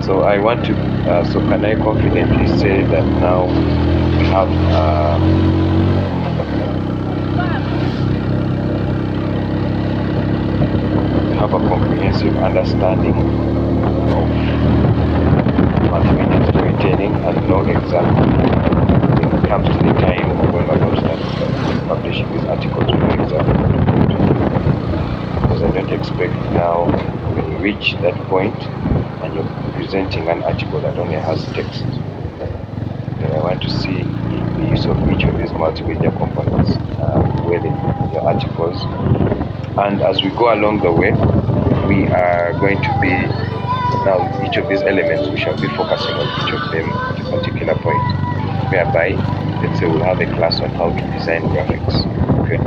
So I want to, so can I confidently say that now we have a comprehensive understanding of multimedia storytelling and know exactly when it comes to the time of when we're going to start publishing these articles, we know exactly what we're going to do. Because I don't expect now when you reach that point and you're presenting an article that only has text, then I want to see the use of each of these multimedia components well in your articles. And as we go along the way, we are going to be now each of these elements, we shall be focusing on each of them at a particular point, whereby let's say we'll have a class on how to design graphics. Okay.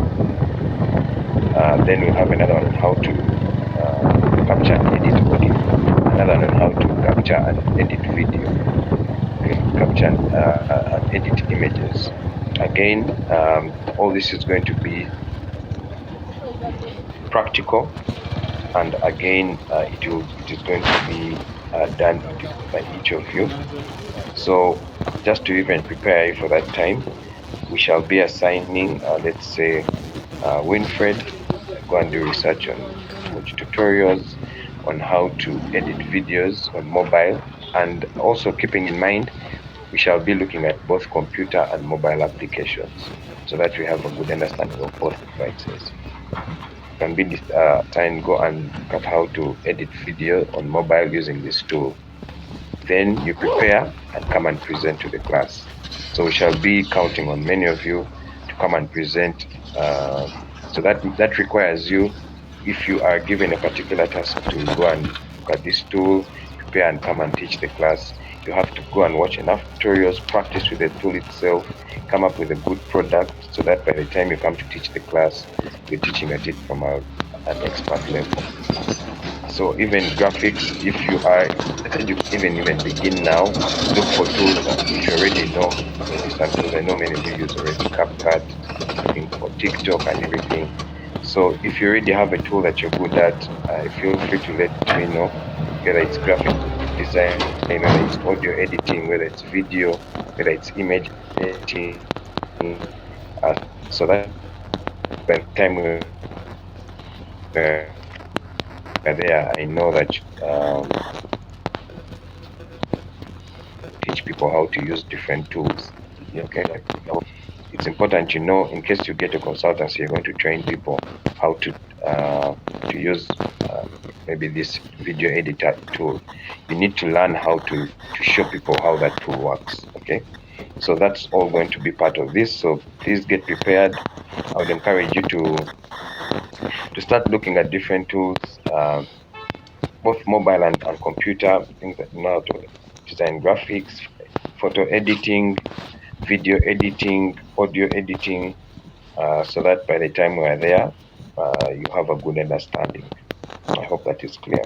Then we'll have another one on how to capture and edit audio, another one on how to capture and edit video, okay, capture and edit images. Again, all this is going to be practical, and again, it is going to be done by each of you. So just to even prepare you for that time, we shall be assigning, let's say, Winfred, go and do research on watch tutorials on how to edit videos on mobile, and also keeping in mind we shall be looking at both computer and mobile applications so that we have a good understanding of both devices. Can be assigned, go and look at how to edit video on mobile using this tool. Then you prepare and come and present to the class. So we shall be counting on many of you to come and present. So that requires you, if you are given a particular task to go and look at this tool, prepare and come and teach the class, you have to go and watch enough tutorials, practice with the tool itself, come up with a good product so that by the time you come to teach the class, you're teaching at it from an expert level. So even graphics, if you are, you even begin now, look for tools that if you already know, maybe some tools, I know many of you use already CapCut, I think for TikTok and everything. So if you already have a tool that you're good at, feel free to let me know, whether it's graphic design, whether it's audio editing, whether it's video, whether it's image editing, so that by the time we're there, I know that teach people how to use different tools. Okay, it's important you know, in case you get a consultancy, you're going to train people how to use maybe this video editor tool. You need to learn how to show people how that tool works. Okay, so that's all going to be part of this. So please get prepared. I would encourage you to start looking at different tools, both mobile and computer, things that you know how to design graphics, photo editing, video editing, audio editing, so that by the time we are there, you have a good understanding. I hope that is clear.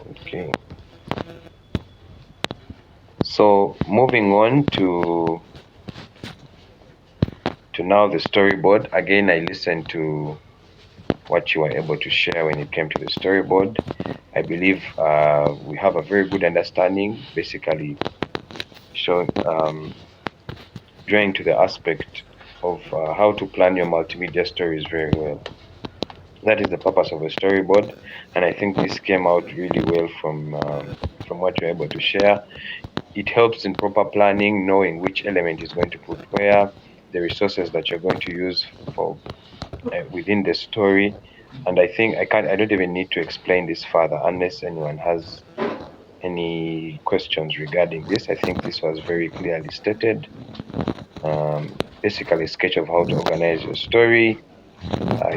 Okay. So moving on to now the storyboard. Again, I listened to what you were able to share when it came to the storyboard. I believe we have a very good understanding, basically showing drawing to the aspect of how to plan your multimedia stories very well. That is the purpose of a storyboard, and I think this came out really well from what you're able to share. It helps in proper planning, knowing which element is going to put where, the resources that you're going to use for within the story. And I think I don't even need to explain this further unless anyone has any questions regarding this. I think this was very clearly stated. Basically, a sketch of how to organize your story.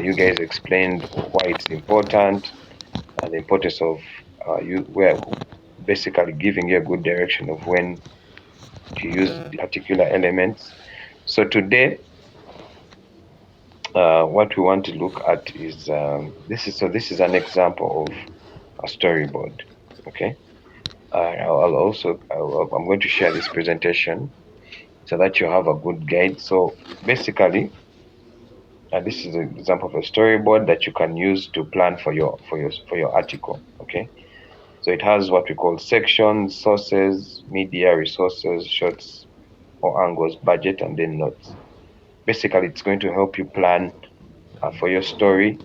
You guys explained why it's important and the importance of basically giving you a good direction of when to use the particular elements. So today, what we want to look at is this is an example of a storyboard. Okay, I'm going to share this presentation so that you have a good guide. So basically, This is an example of a storyboard that you can use to plan for your article. Okay, so it has what we call sections, sources, media, resources, shots or angles, budget, and then notes. Basically, it's going to help you plan for your story.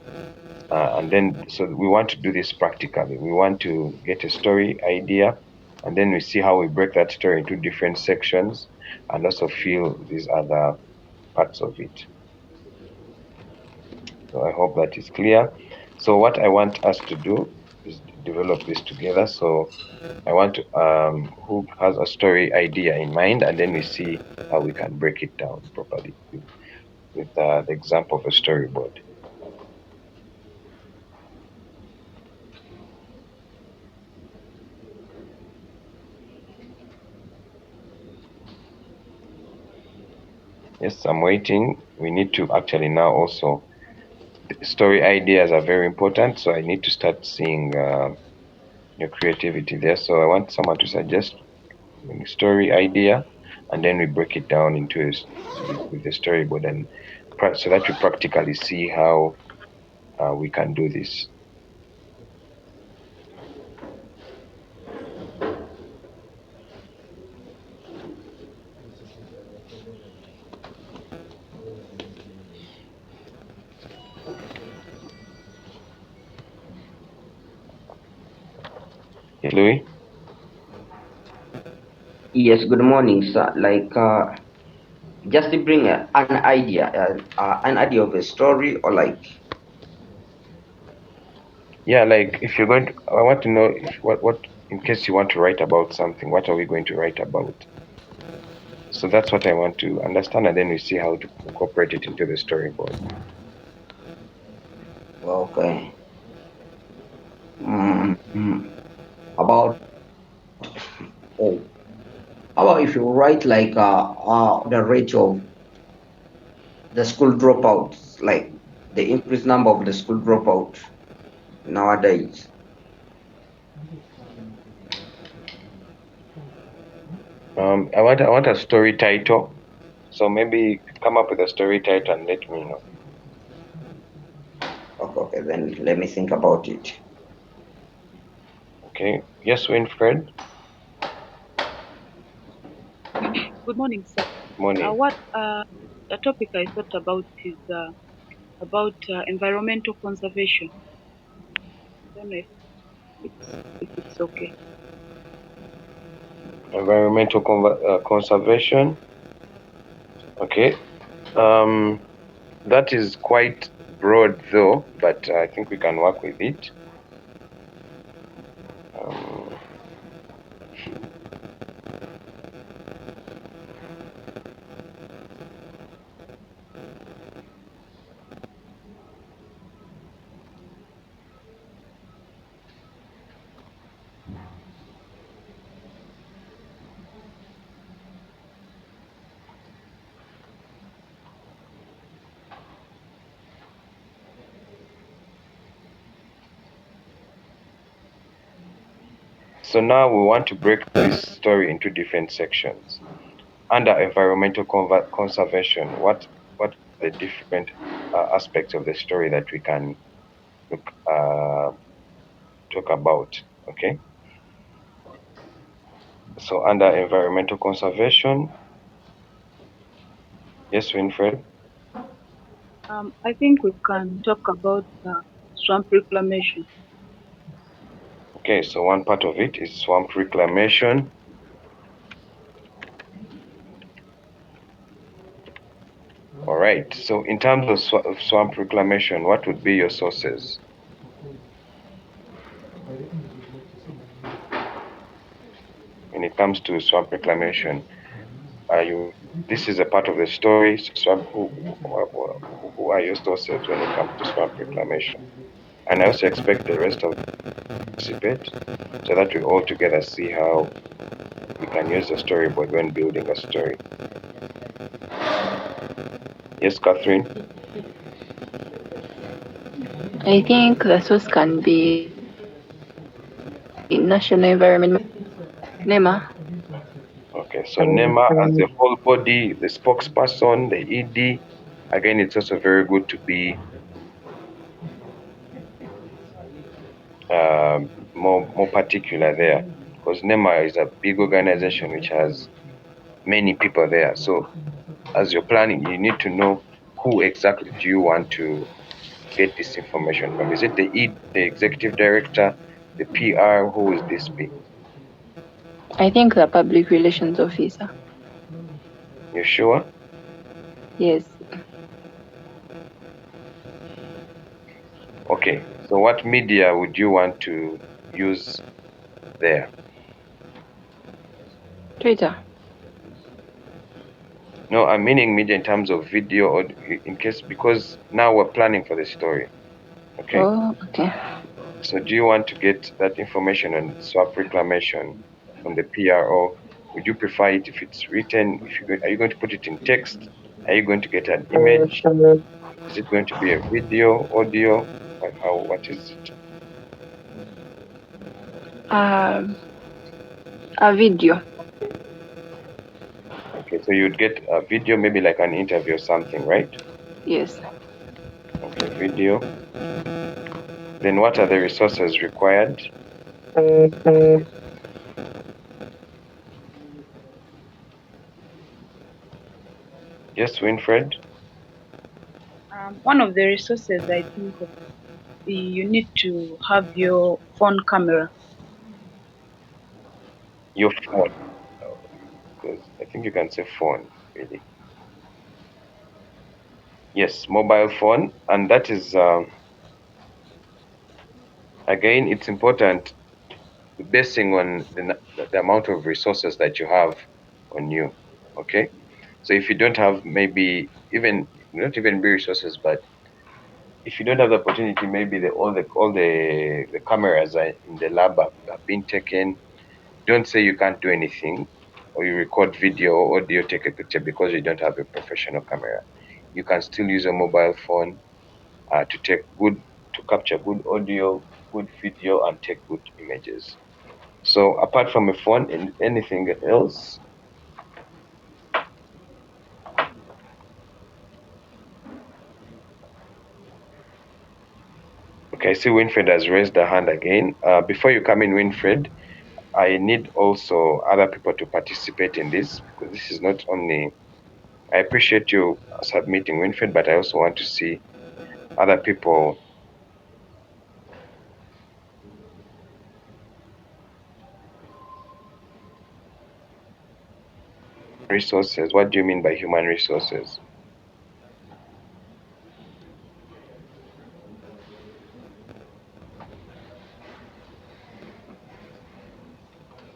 And then, so we want to do this practically. We want to get a story idea, and then we see how we break that story into different sections and also fill these other parts of it. So I hope that is clear. So what I want us to do is develop this together. So I want to, who has a story idea in mind, and then we see how we can break it down properly with the example of a storyboard. Yes, I'm waiting. We need to actually now also, story ideas are very important. So I need to start seeing your creativity there. So I want someone to suggest a story idea, and then we break it down into with the storyboard, and so that we practically see how we can do this. Yes, Louis? Yes, good morning, sir. Just to bring an idea of a story, or like, Yeah, like if you're going to, I want to know if what in case you want to write about something, what are we going to write about? So that's what I want to understand, and then we see how to incorporate it into the storyboard. okay, about oh, how about if you write the rate of the school dropouts, like the increased number of the school dropout nowadays. I want a story title. So maybe come up with a story title and let me know. Okay, okay, then let me think about it. Okay. Yes, Winfred. Good morning, sir. Morning. What the topic I thought about is about environmental conservation. I don't know if it's okay. Environmental conservation. Okay. Um, that is quite broad though, but I think we can work with it. Um, so now we want to break this story into different sections. Under environmental conservation, what are the different aspects of the story that we can look, talk about? Okay. So under environmental conservation, yes, Winfred. I think we can talk about swamp reclamation. Okay, so one part of it is swamp reclamation. All right. So in terms of swamp reclamation, what would be your sources when it comes to swamp reclamation? Are you? This is a part of the story. So swamp. Who are your sources when it comes to swamp reclamation? And I also expect the rest of participate so that we all together see how we can use the storyboard when building a story. Yes, Catherine. I think the source can be National Environment NEMA. Okay, so NEMA as the whole body, the spokesperson, the ED, Again, it's also very good to be more particular there, because NEMA is a big organization which has many people there. So as you're planning, you need to know who exactly do you want to get this information from. Is it the executive director, the PR? Who will this be? I think the public relations officer. You sure? Yes. Okay. So what media would you want to use there? Twitter. No, I'm meaning media in terms of video, or in case, because now we're planning for the story. Okay. Oh, okay. So do you want to get that information on swap reclamation from the PRO? Would you prefer it if it's written? Are you going to put it in text? Are you going to get an image? Is it going to be a video, audio? What is it? Um, a video. Okay, so you'd get a video, maybe like an interview or something, right? Yes. Okay, video. Then what are the resources required? Yes, Winfred? One of the resources I think of, you need to have your phone camera. Your phone. Because I think you can say phone, really. Yes, mobile phone. And that is, again, it's important basing on the amount of resources that you have on you. Okay? So if you don't have, maybe even not even be resources, but if you don't have the opportunity, maybe all the cameras are in the lab have been taken. Don't say you can't do anything, or you record video or audio, take a picture because you don't have a professional camera. You can still use a mobile phone to capture good audio, good video, and take good images. So apart from a phone, and anything else? Okay, I see Winfred has raised her hand again. Before you come in, Winfred, I need also other people to participate in this, because this is not only. I appreciate you submitting, Winfred, but I also want to see other people. Resources. What do you mean by human resources?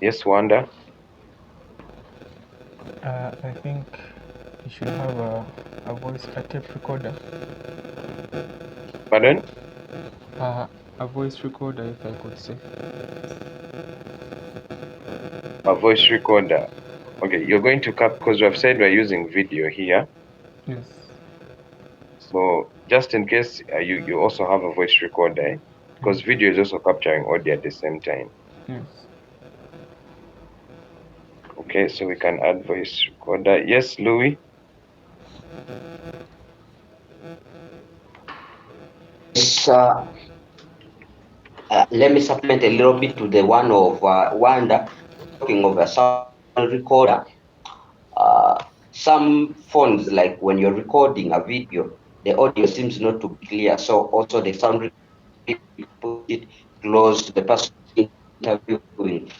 Yes, Wanda. I think you should have a tape recorder. Pardon? A voice recorder, if I could say. A voice recorder. Okay, you're going to cap, because we have said we're using video here. Yes. So just in case you also have a voice recorder, because video is also capturing audio at the same time. Yes. Okay, so we can add voice recorder. Yes, Louis. Yes, let me supplement a little bit to the one of Wanda, talking of a sound recorder. Some phones, like when you're recording a video, the audio seems not to be clear. So also the sound recorder, you put it close to the person interviewing.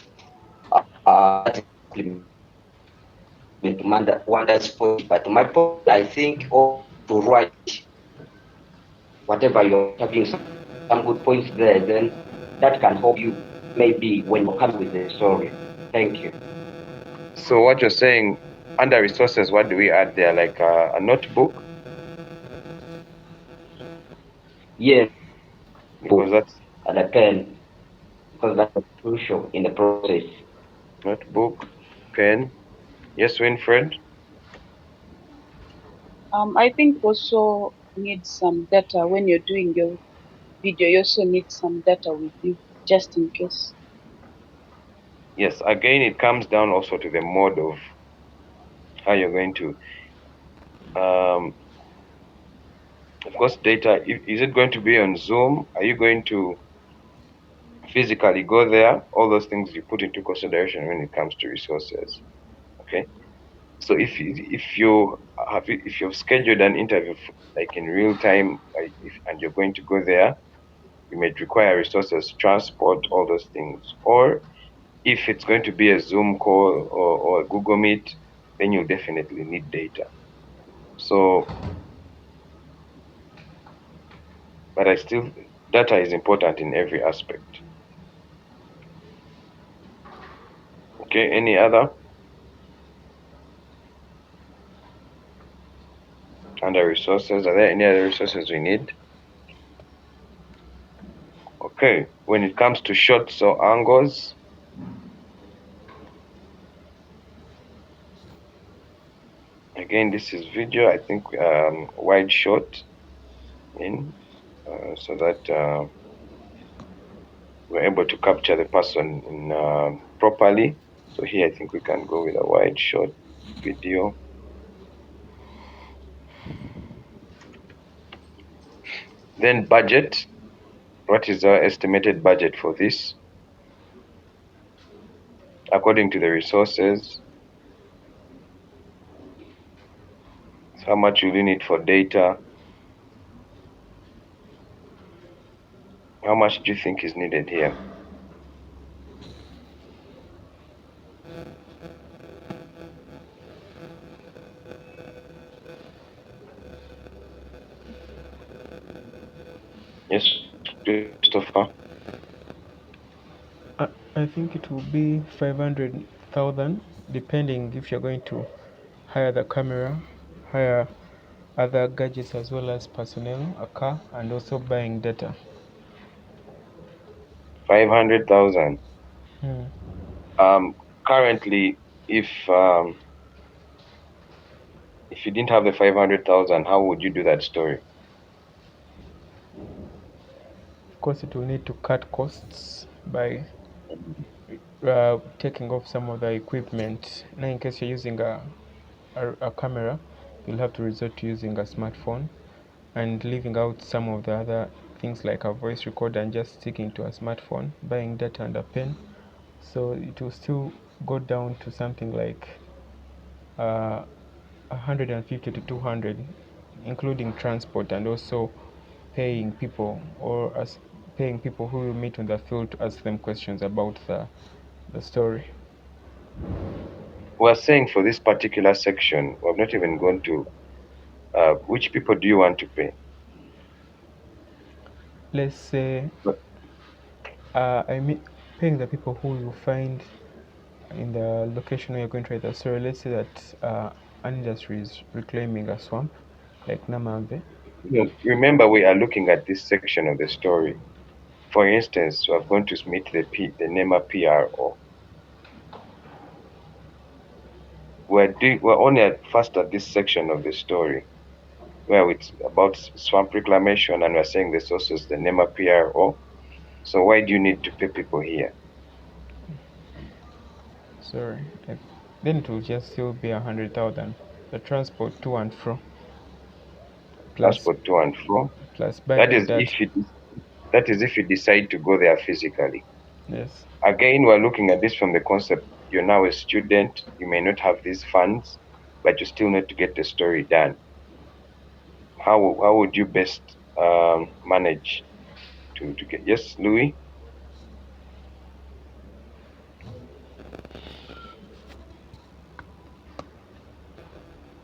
That is Wanda's point. But my point, I think, also to write whatever you're having some good points there, then that can help you maybe when you come with the story. Thank you. So what you're saying, under resources, what do we add there? Like a notebook? Yes, Because that's and a pen, because that's crucial in the process. notebook, pen. Yes, Winfred. I think also need some data when you're doing your video. You also need some data with you just in case. Yes, again, it comes down also to the mode of how you're going to. Um, Of course, data, is it going to be on Zoom? Are you going to physically go there? All those things you put into consideration when it comes to resources. Okay. So if you've scheduled an interview like in real time, and you're going to go there, you may require resources, transport, all those things. Or if it's going to be a Zoom call or a Google Meet, then you'll definitely need data. So, but data is important in every aspect. Okay, any other under resources? Are there any other resources we need? Okay, when it comes to shots or angles, again, this is video. I think wide shot in so that we're able to capture the person in properly. So here, I think we can go with a wide shot video. Then budget. What is our estimated budget for this? According to the resources, how much will you need for data? How much do you think is needed here? Yes, Christopher. I think it will be 500,000, depending if you're going to hire the camera, hire other gadgets as well as personnel, a car, and also buying data. 500,000. Hmm. Currently, if you didn't have the 500,000, how would you do that story? Of course, it will need to cut costs by taking off some of the equipment. Now, in case you're using a camera, you'll have to resort to using a smartphone and leaving out some of the other things like a voice recorder and just sticking to a smartphone, buying data and a pen. So it will still go down to something like 150 to 200, including transport and also paying people paying people who will meet on the field to ask them questions about the story. We're saying for this particular section, we've not even gone to which people do you want to pay? Let's say I mean paying the people who you find in the location where you're going to write the story. Let's say that an industry is reclaiming a swamp like Namambe. Remember, we are looking at this section of the story. For instance, we're going to meet the NEMA PRO. We're only first at this section of the story where it's about swamp reclamation, and we're saying the source is the NEMA PRO. So why do you need to pay people here? Sorry, then it will just still be 100,000. The transport to and fro, plus Transport to and fro. plus That buying the is data. if you decide to go there physically. Yes. Again, we're looking at this from the concept you're now a student, you may not have these funds, but you still need to get the story done. How would you best manage to get? Yes, Louis.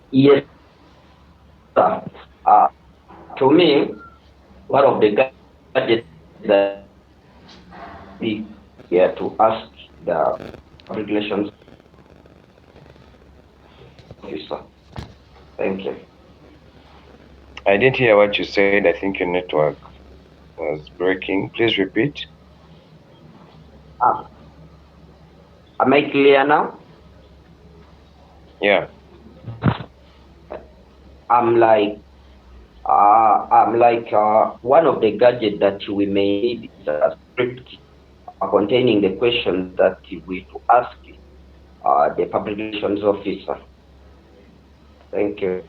Yes, sir. To me, one of the gadgets that be here to ask the public relations officer. Thank you. I didn't hear what you said. I think your network was breaking. Please repeat. Uh, am I clear now? Yeah. I'm like, one of the gadgets that we may need is a script containing the questions that we to ask the public relations officer. Thank you.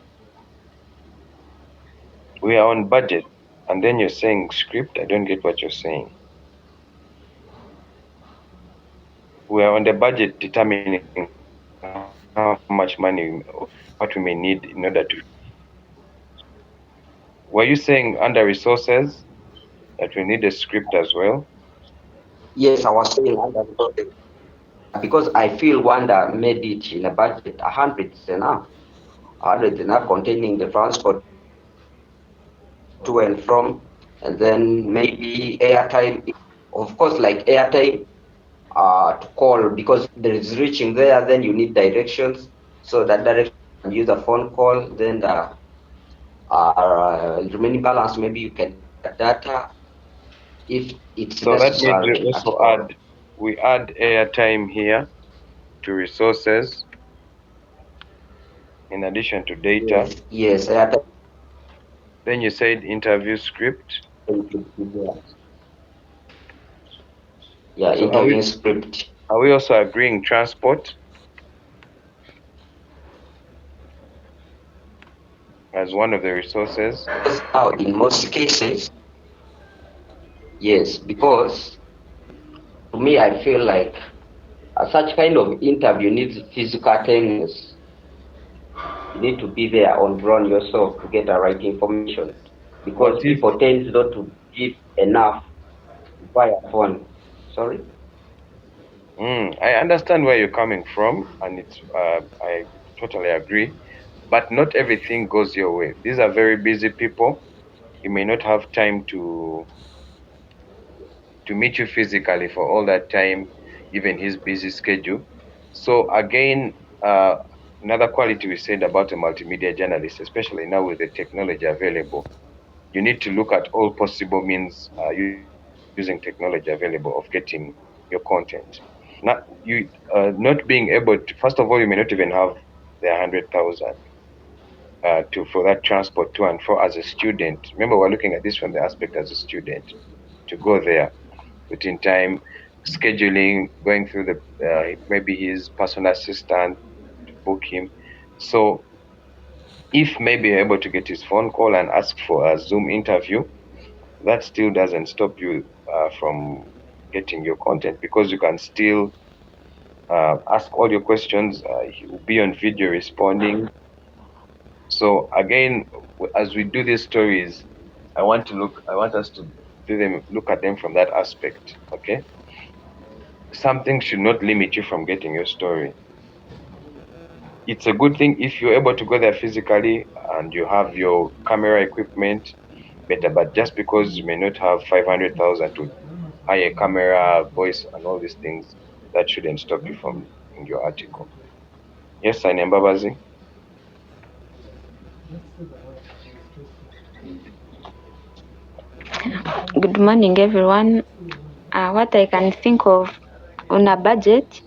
We are on budget, and then you're saying script. I don't get what you're saying. We are on the budget determining how much money, what we may need in order to. Were you saying under resources that we need a script as well? Yes, I was saying under resources. Because I feel Wanda made it in a budget, 100 is enough. 100 is enough containing the transport to and from, and then maybe airtime. Of course, like airtime to call because there is reaching there, then you need directions. So that direction you can use a phone call, then the remaining balance, maybe you can use the data if it's So that means we necessary at also all. add airtime here to resources in addition to data. Yes, yes, airtime Then you said interview script. should be there. Yeah, So interview script. are we also agreeing transport as one of the resources? Because now in most cases, yes, because to me I feel like such kind of interview needs physical attendance. You need to be there on ground yourself to get the right information What because if people tend not to give enough via phone. Sorry? I understand where you're coming from, and I totally agree. But not everything goes your way. These are very busy people. He may not have time to meet you physically for all that time, given his busy schedule. So again, another quality we said about a multimedia journalist, especially now with the technology available, you need to look at all possible means using technology available of getting your content. Not being able to. First of all, you may not even have the 100,000 to for that transport to and fro as a student. Remember, we're looking at this from the aspect as a student to go there within time, scheduling, going through the maybe his personal assistant to book him. So if maybe you're able to get his phone call and ask for a Zoom interview, that still doesn't stop you from getting your content because you can still ask all your questions. He will be on video responding. So again, as we do these stories, I want us to look at them from that aspect. Okay, something should not limit you from getting your story. It's a good thing if you're able to go there physically and you have your camera equipment better. But just because you may not have 500,000 to hire a camera, voice, and all these things, that shouldn't stop you from in your article. Yes, I Babazi. Good morning, everyone. What I can think of on a budget,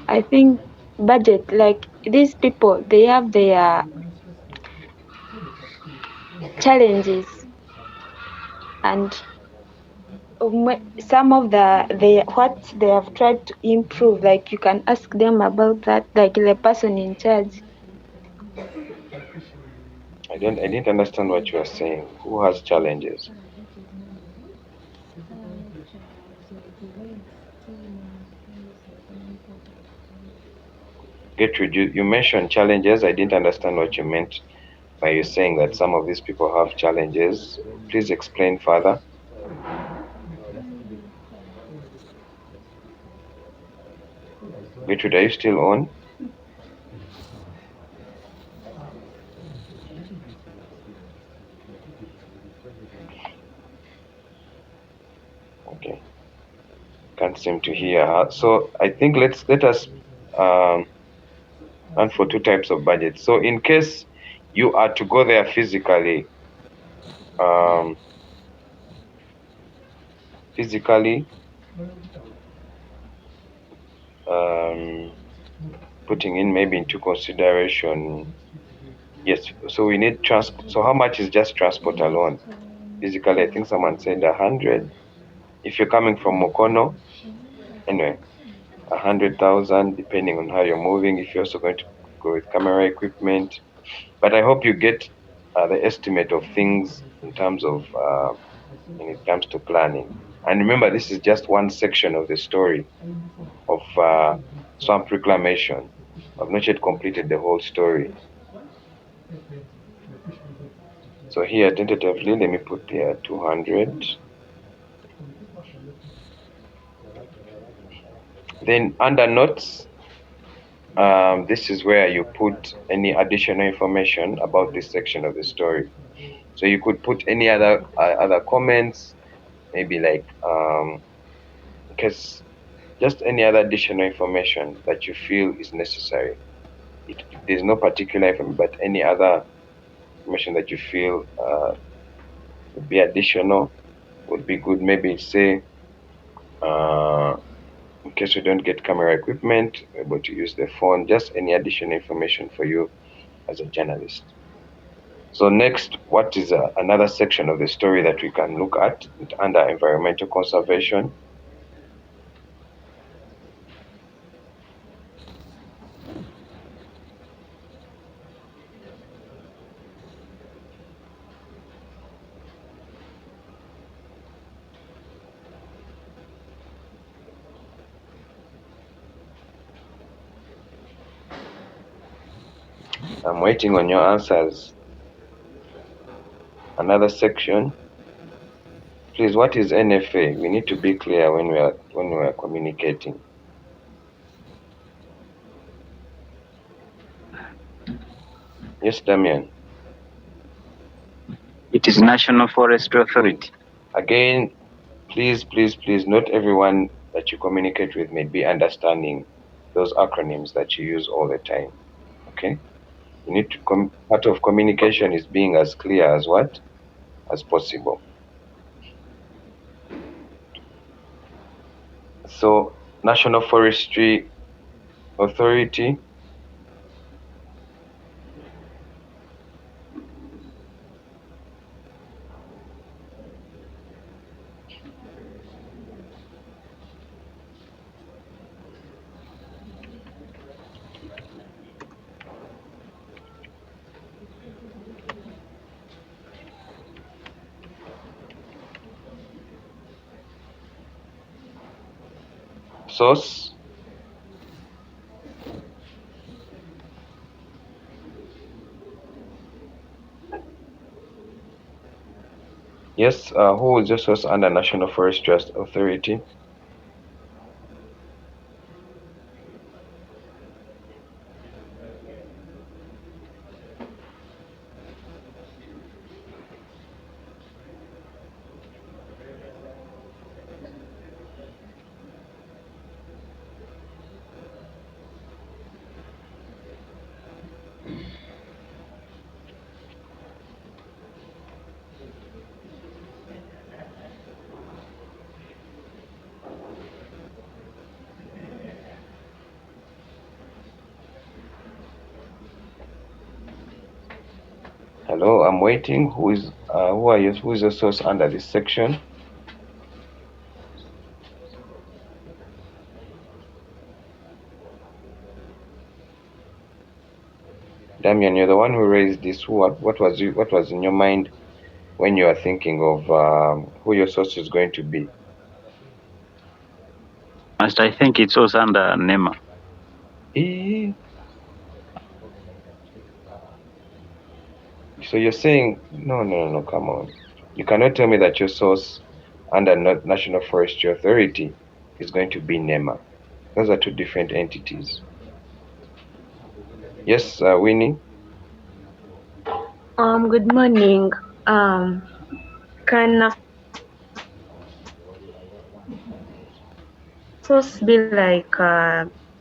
I think budget, like these people, they have their challenges, and some of they what they have tried to improve, like you can ask them about that, like the person in charge. I didn't understand what you are saying. Who has challenges? Gertrude, you mentioned challenges. I didn't understand what you meant by you saying that some of these people have challenges. Please explain further. Gertrude, are you still on? Okay, can't seem to hear her. So I think let us um, run for two types of budgets. So in case you are to go there physically, um, physically, um, putting in maybe into consideration. Yes, so we need transport. So how much is just transport alone? Physically, I think someone said 100. If you're coming from Mokono, anyway, 100,000, depending on how you're moving. If you're also going to go with camera equipment, but I hope you get the estimate of things in terms of when it comes to planning. And remember, this is just one section of the story of swamp reclamation. I've not yet completed the whole story. So here, tentatively, let me put there 200. Then under notes, this is where you put any additional information about this section of the story. So you could put any other comments, maybe like because just any other additional information that you feel is necessary. There's no particular information, but any other information that you feel would be additional would be good. Maybe say in case you don't get camera equipment, able to use the phone, just any additional information for you as a journalist. So next, what is another section of the story that we can look at under environmental conservation? I'm waiting on your answers. Another section. Please, what is NFA? We need to be clear when we are communicating. Yes, Damian. It is National Forestry Authority. Again, please, not everyone that you communicate with may be understanding those acronyms that you use all the time. Okay? You need to part of communication is being as clear as possible. So, National Forestry Authority. Source. Yes, who is the source under National Forestry Authority? Hello, I'm waiting. Who are you? Who is the source under this section? Damian, you're the one who raised this. What was in your mind when you are thinking of who your source is going to be? Master, I think it's also under NEMA. So you're saying no, come on. You cannot tell me that your source under National Forestry Authority is going to be NEMA. Those are two different entities. Yes, Winnie. Good morning. Can a source be like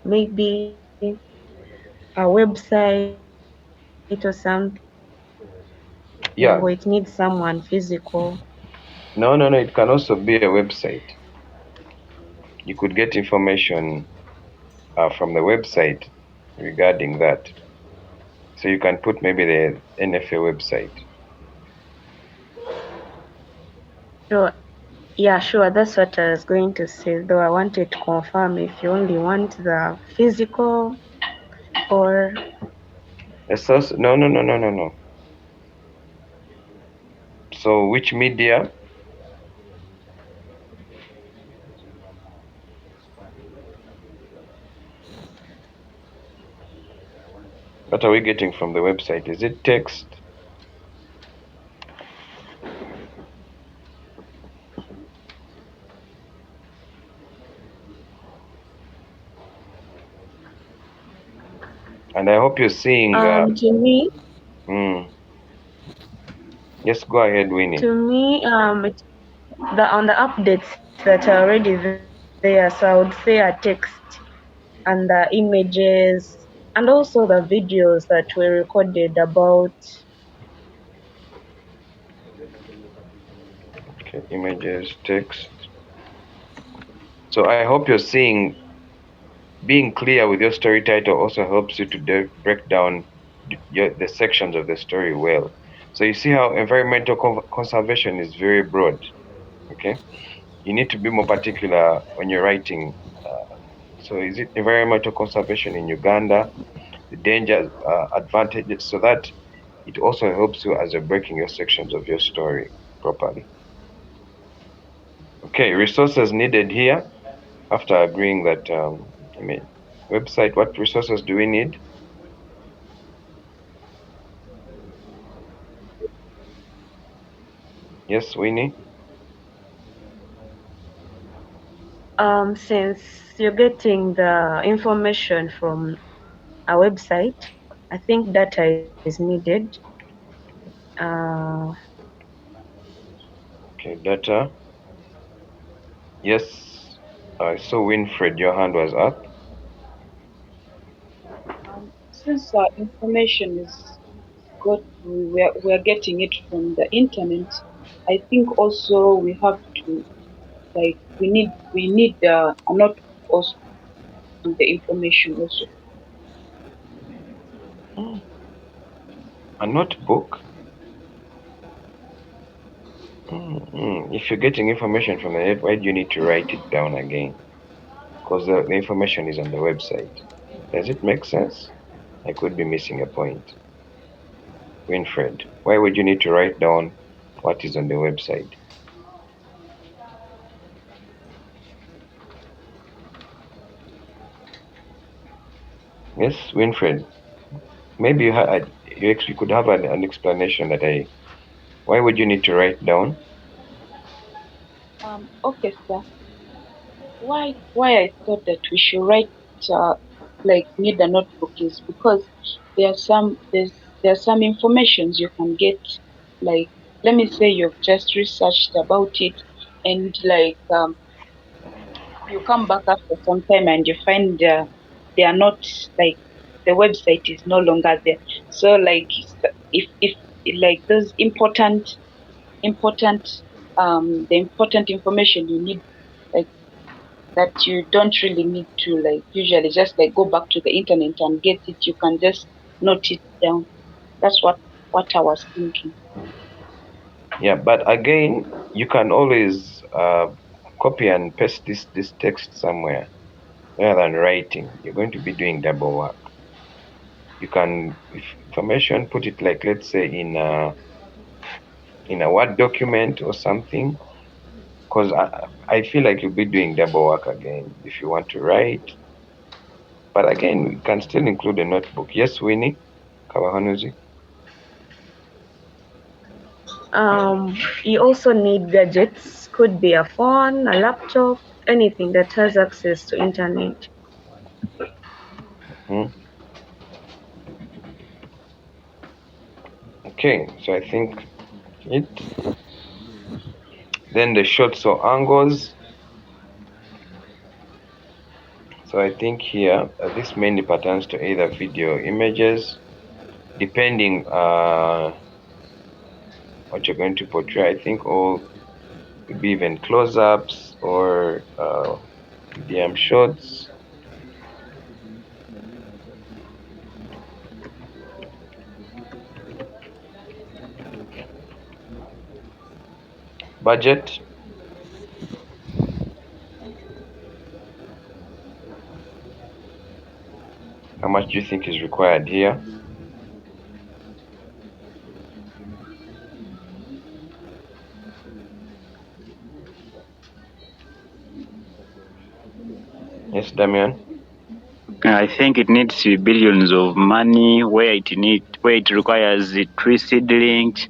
maybe a website or something, or it Yeah. needs someone physical? No. It can also be a website. You could get information from the website regarding that. So you can put maybe the NFA website. Sure. Yeah, sure. That's what I was going to say. Though I wanted to confirm if you only want the physical or A source? No. So which media? What are we getting from the website? Is it text? And I hope you're seeing. To me, Hmm. Yes, go ahead, Winnie. it's on the updates that are already there. So I would say a text and the images and also the videos that were recorded about. Okay, images, text. So I hope you're seeing. Being clear with your story title also helps you to break down the sections of the story well. So you see how environmental conservation is very broad. Okay, you need to be more particular when you're writing. So is it environmental conservation in Uganda, the dangers, advantages, so that it also helps you as you're breaking your sections of your story properly. Okay, resources needed here. After agreeing that, website, what resources do we need? Yes, Winnie. Since you're getting the information from a website, I think data is needed. Uh, Okay, data. Yes, I saw Winfred, your hand was up. Since information is got, we are getting it from the internet. I think also we have to, like, we need a notebook also on the information also. Hmm, a notebook. If you're getting information from the net, why do you need to write it down again? Because the information is on the website. Does it make sense? I could be missing a point. Winfred, why would you need to write down what is on the website? Yes, Winfred. Maybe you could have an explanation that I. Why would you need to write down? Okay, sir. Why I thought that we should write, uh, like, need a notebook is because there are some informations you can get, like, let me say you've just researched about it, and like, you come back after some time and you find, they are not, like, the website is no longer there. So like, if like those important the important information you need, like, that you don't really need to, like, usually just like go back to the internet and get it, you can just note it down. That's what I was thinking. Yeah, but again, you can always copy and paste this text somewhere rather than writing. You're going to be doing double work. You can, if information, put it like, let's say, in a Word document or something, because I feel like you'll be doing double work again if you want to write. But again, we can still include a notebook. Yes, Winnie Kawahanuzi. you also need gadgets, could be a phone, a laptop, anything that has access to internet. Hmm. Okay, so I think it. Then the shots or angles. So I think here this mainly pertains to either video or images, depending what you're going to portray. I think all could be even close-ups or medium shots. Budget. How much do you think is required here? Yes, Damian. I think it needs to be billions of money where it requires the tree seedlings.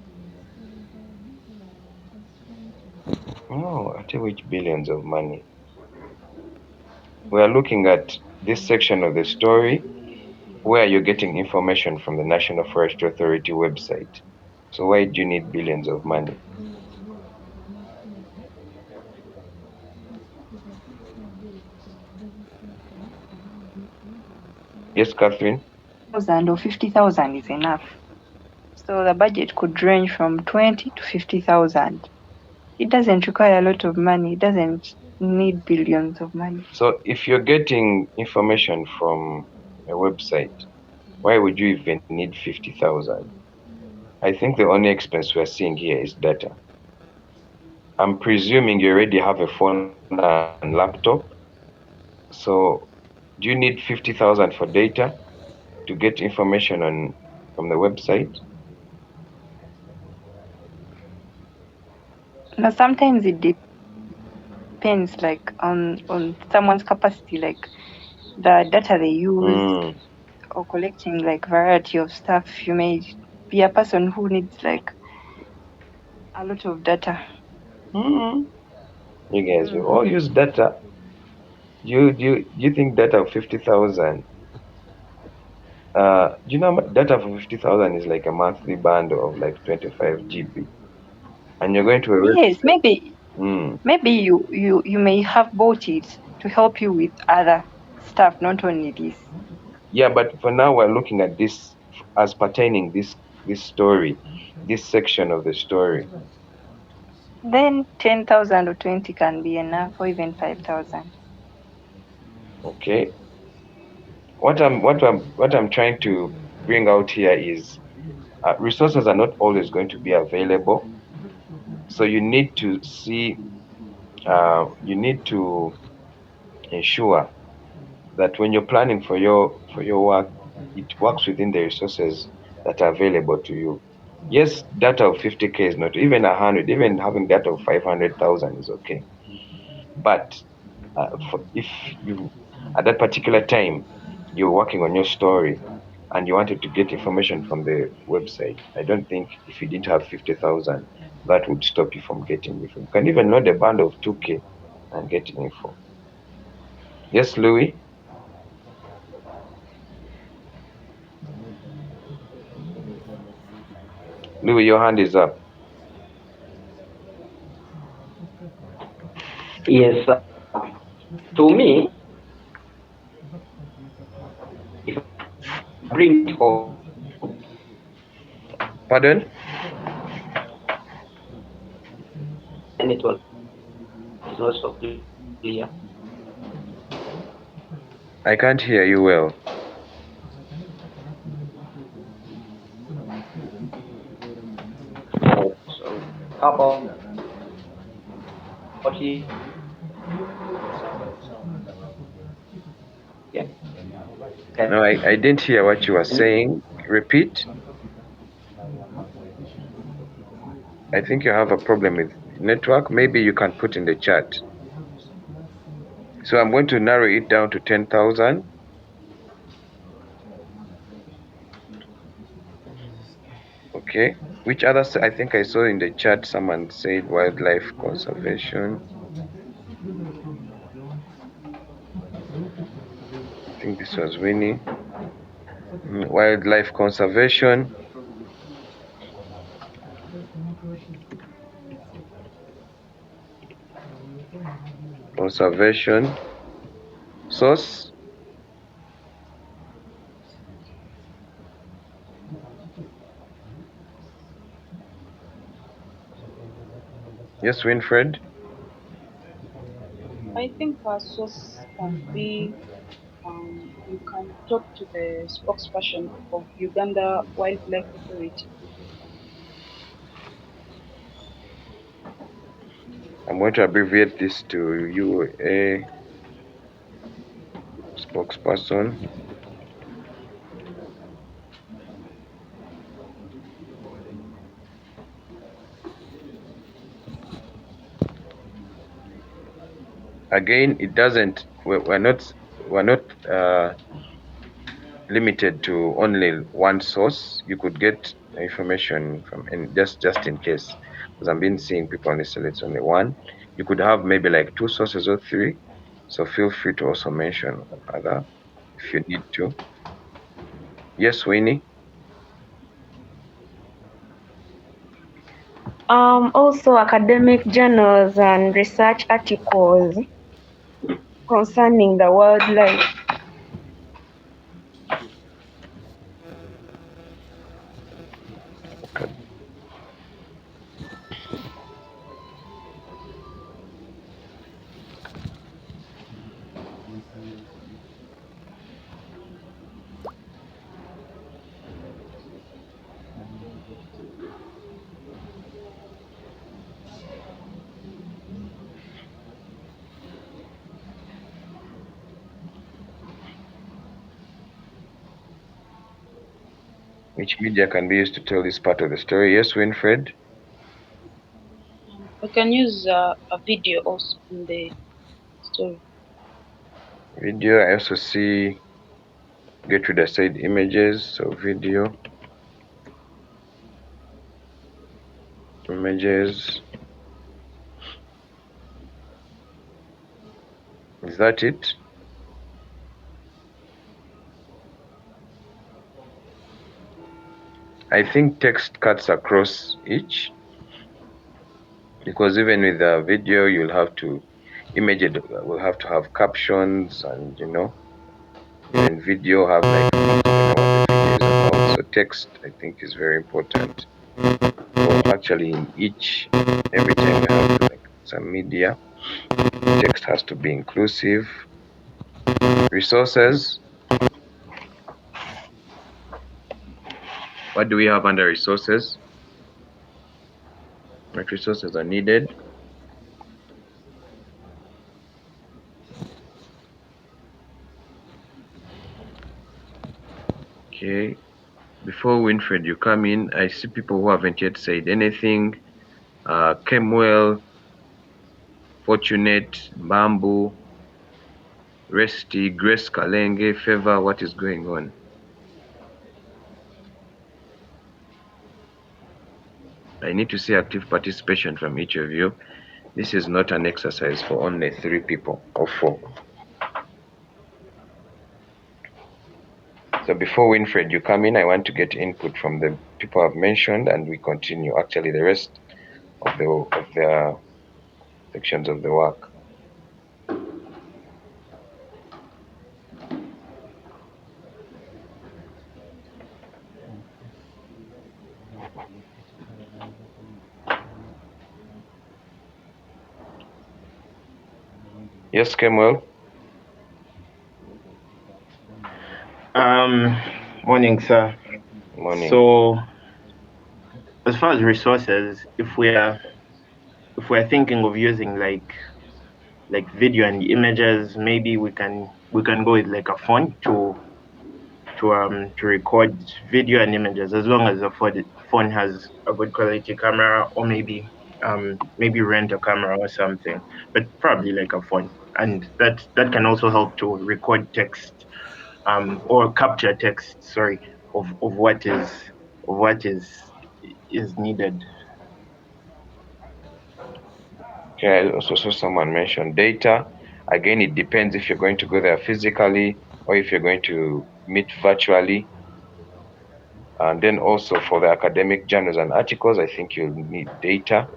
Oh, at which billions of money? We are looking at this section of the story where you're getting information from the National Forestry Authority website. So why do you need billions of money? Yes, Catherine. 1,000 or 50,000 is enough. So the budget could range from 20 to 50,000. It doesn't require a lot of money. It doesn't need billions of money. So if you're getting information from a website, why would you even need 50,000? I think the only expense we're seeing here is data. I'm presuming you already have a phone and laptop. So do you need 50,000 for data to get information from the website? Now sometimes it depends like on someone's capacity, like the data they use Mm. or collecting like variety of stuff. You may be a person who needs like a lot of data. Mm. You guys will Mm. all use data. You think data of 50,000? Do you know data for 50,000 is like a monthly bundle of like 25 GB, and you're going to a Yes, website. Mm. maybe you may have bought it to help you with other stuff, not only this. Yeah, but for now we're looking at this as pertaining this story, this section of the story. Then 10,000 or 20 can be enough, or even 5,000. Okay. What I'm trying to bring out here is resources are not always going to be available. So you need to see. You need to ensure that when you're planning for your work, it works within the resources that are available to you. Yes, data of 50K is not even 100. Even having data of 500,000 is okay. But if you at that particular time you're working on your story and you wanted to get information from the website, I don't think if you didn't have 50,000, that would stop you from getting info. You can even load a bundle of 2K and get info. Yes, Louis. Louis, your hand is up. Yes, to me, if I bring it home, Pardon? the network is not so clear. I can't hear you well. Oh, sorry. How about here? No, I didn't hear what you were saying. Repeat. I think you have a problem with network. Maybe you can put in the chat. So I'm going to narrow it down to 10,000. Okay. Which others? I think I saw in the chat someone said wildlife conservation. I think this was Winnie. Wildlife conservation. Conservation. Source. Yes, Winfred. I think our source can be you can talk to the spokesperson of Uganda Wildlife Authority. I'm going to abbreviate this to UA spokesperson. Again, it doesn't we're not limited to only one source. You could get information from, and just in case, because I've been seeing people on this, it's only one. You could have maybe like two sources or three. So feel free to also mention other if you need to. Yes, Winnie. Also academic journals and research articles concerning the wildlife. Okay. Which media can be used to tell this part of the story? Yes, Winfred. I can use a video also in the story. Video. I also see Gertrude said images. So video, images. Is that it? I think text cuts across each, because even with the video, you'll have to image it. Will have to have captions, and even video have like links to know what the video is about. So text, I think, is very important. So actually, in each, every time you have like some media, text has to be inclusive. Resources. What do we have under resources? What resources are needed? Okay. Before Winfred, you come in, I see people who haven't yet said anything. Kemwell, Fortunate, Bamboo, Resty, Grace Kalenge, Favor, what is going on? I need to see active participation from each of you. This is not an exercise for only 3 people or 4. So before Winfred, you come in, I want to get input from the people I've mentioned, and we continue. Actually, the rest of the sections of the work. Yes, Kemuel. Morning, sir. Morning. So, as far as resources, if we're thinking of using like video and images, maybe we can go with like a phone to record video and images, as long as the phone has a good quality camera, or maybe rent a camera or something, but probably like a phone, and that can also help to record text, or capture text, sorry, of what is needed. Okay, I also saw someone mention data. Again, it depends if you're going to go there physically or if you're going to meet virtually. And then also for the academic journals and articles, I think you'll need data.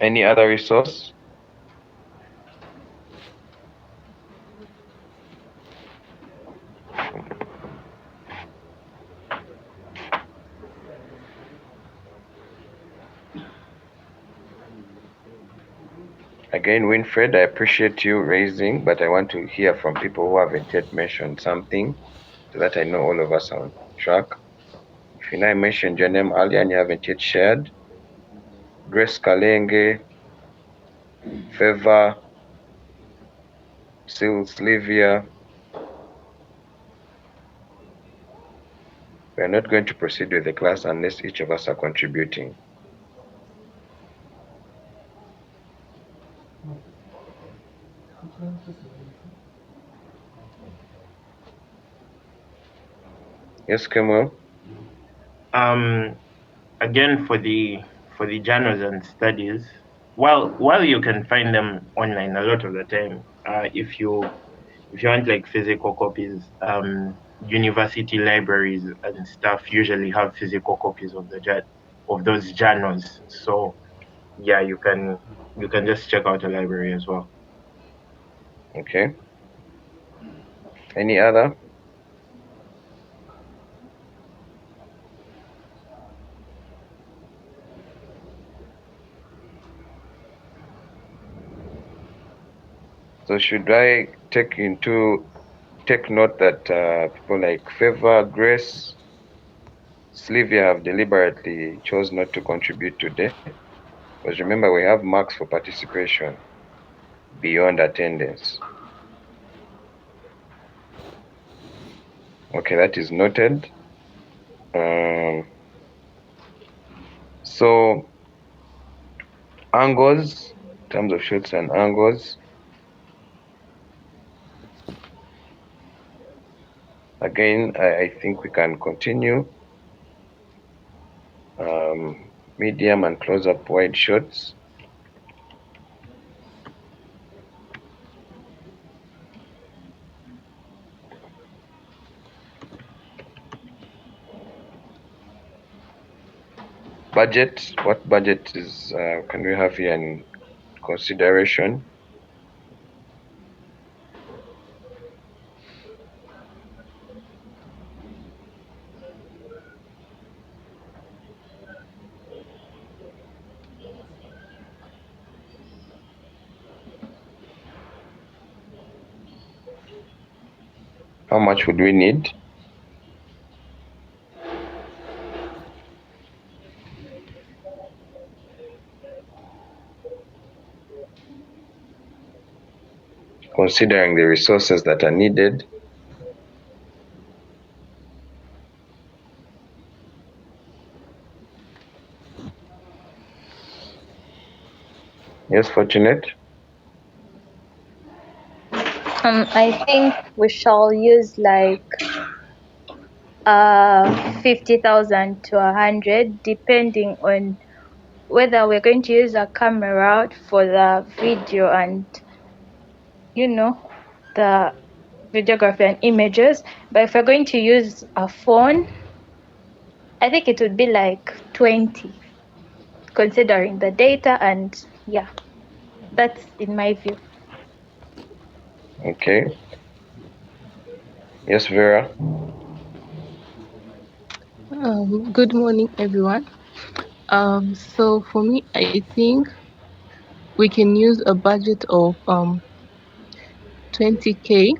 Any other resource? Again, Winfred, I appreciate you raising, but I want to hear from people who haven't yet mentioned something so that I know all of us are on track. If you know I mentioned your name earlier and you haven't yet shared, Grace Kalenge, Favor, Sylvia, we are not going to proceed with the class unless each of us are contributing. Yes, Kemuel. Um, Again, for the journals and studies, while you can find them online a lot of the time, if you want like physical copies, university libraries and stuff usually have physical copies of of those journals. So yeah, you can just check out a library as well. Okay. Any other? So should I take note that people like Favor, Grace, Sylvia have deliberately chose not to contribute today? Because remember, we have marks for participation beyond attendance. Okay, that is noted. Um, so angles, in terms of shots and angles, again, I think we can continue. Medium and close-up wide shots. Budget, what budget is can we have here in consideration? How much would we need? Considering the resources that are needed. Yes, Fortunate? I think we shall use like 50,000 to 100, depending on whether we're going to use a camera for the video and the videography and images. But if we're going to use a phone, I think it would be like 20, considering the data, and yeah, that's in my view. Okay. Yes, Vera? Good morning, everyone. So for me, I think we can use a budget of 20K.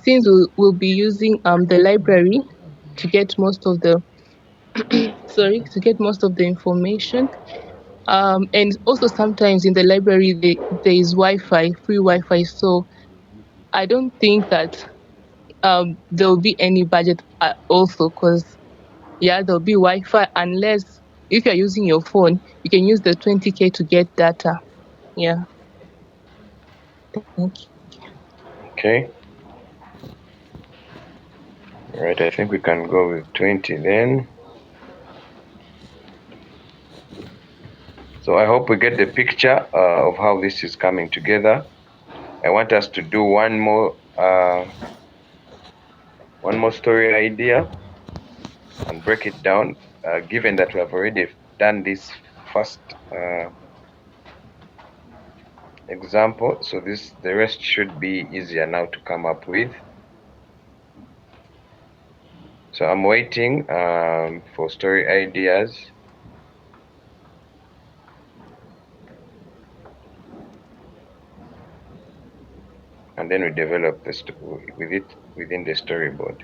Since we'll be using the library to get most of the to get most of the information. And also sometimes in the library there is Wi-Fi, free Wi-Fi. So I don't think that there will be any budget also, because yeah, there'll be Wi-Fi, unless if you're using your phone, you can use the 20K to get data. Yeah. Thank you. Okay. All right, I think we can go with 20 then. So I hope we get the picture of how this is coming together. I want us to do one more story idea and break it down. Given that we have already done this first example, so the rest should be easier now to come up with. So I'm waiting for story ideas. And then we develop with it within the storyboard.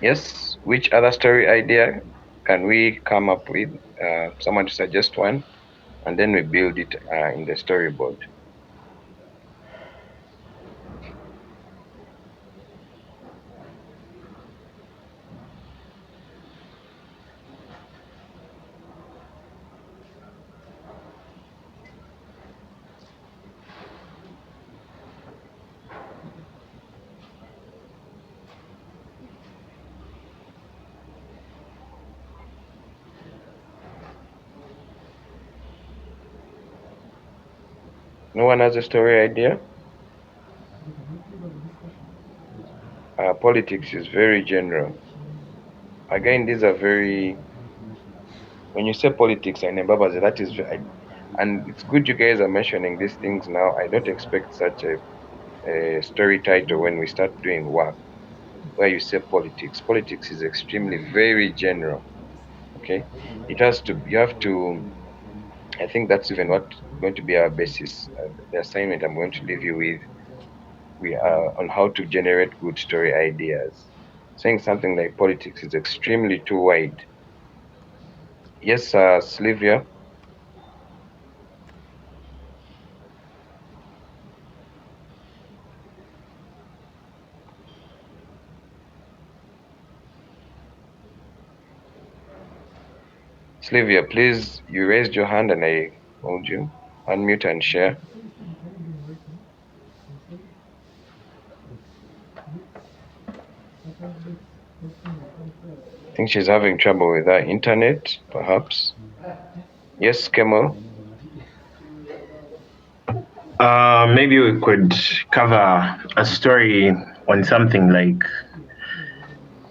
Yes, which other story idea can we come up with? Someone to suggest one, and then we build it in the storyboard. No one has a story idea? Politics is very general. Again, these are very, when you say politics and Mbabazi, that is, and it's good you guys are mentioning these things now. I don't expect such a story title when we start doing work where you say politics. Politics is extremely very general. Okay, it has to. You have to. I think that's even what going to be our basis. The assignment I'm going to leave you with, we are on how to generate good story ideas. Saying something like politics is extremely too wide. Yes, Sylvia. Sylvia, please, you raised your hand and I called you. Unmute and share. I think she's having trouble with her internet, perhaps. Yes, Kemal. Maybe we could cover a story on something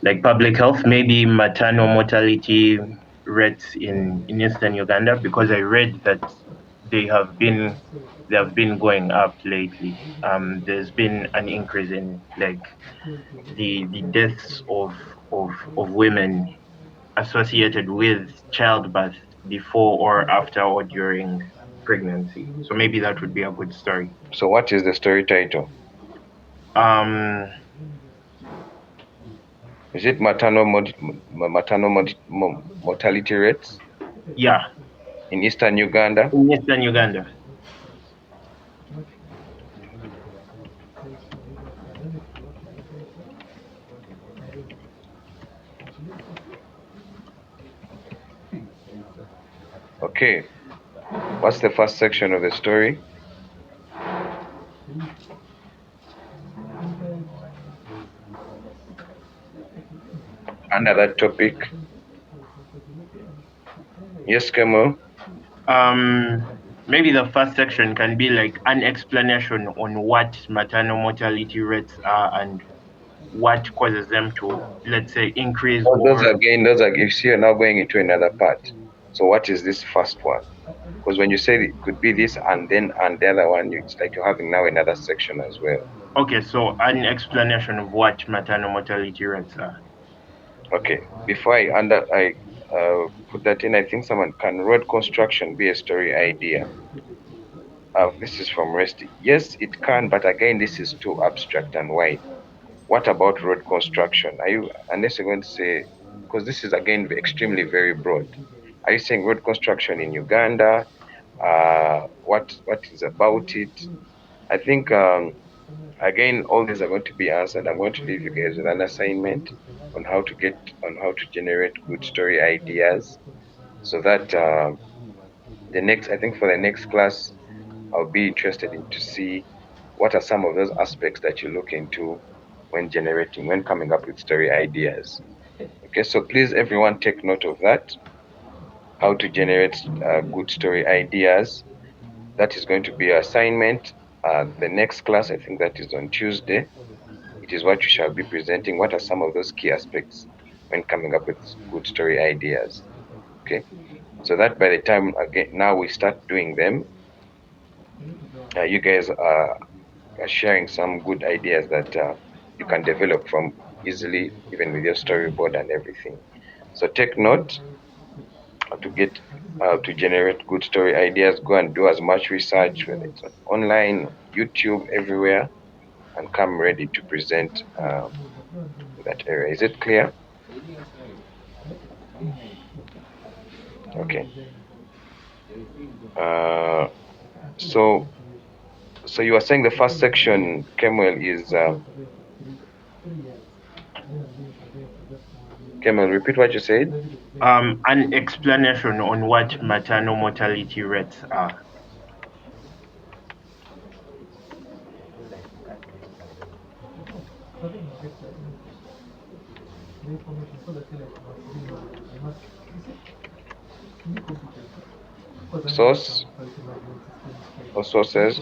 like public health, maybe maternal mortality rates in Eastern Uganda, because I read that they have been they have been going up lately. There's been an increase in like the deaths of women associated with childbirth before or after or during pregnancy. So maybe that would be a good story. So, what is the story title? Um, Is it mortality rates yeah, in Eastern Uganda? in Eastern Uganda. Okay. What's the first section of the story? Under that topic. Yes, Kemal. Maybe the first section can be like an explanation on what maternal mortality rates are and what causes them to, let's say, increase Oh, or those are, you see, you're now going into another part. So, what is this first one? Because when you say it could be this and the other one, it's like you're having now another section as well. okay, so an explanation of what maternal mortality rates are. Okay. Before I put that in, I think someone can road construction be a story idea? This is from Resty. Yes, it can, but again, this is too abstract and wide. What about road construction? Are you, unless you're going to say, because this is again extremely very broad. Are you saying road construction in Uganda? What is about it? I think again all these are going to be answered. I'm going to leave you guys with an assignment on how to generate good story ideas, so that the next I think for the next class I'll be interested in to see what are some of those aspects that you look into when coming up with story ideas. Okay, so please everyone take note of that. How to generate good story ideas. That is going to be your assignment. The next class, I think that is on Tuesday. It is what you shall be presenting. What are some of those key aspects when coming up with good story ideas? Okay, so that by the time again now we start doing them, you guys are sharing some good ideas that you can develop from easily, even with your storyboard and everything. So take note to get to generate good story ideas. Go and do as much research, whether it's online, YouTube, everywhere, and come ready to present that area. Is it clear? Okay. Uh, so you are saying the first section, Kemuel, is Kemuel, repeat what you said. An explanation on what maternal mortality rates are. Source or sources?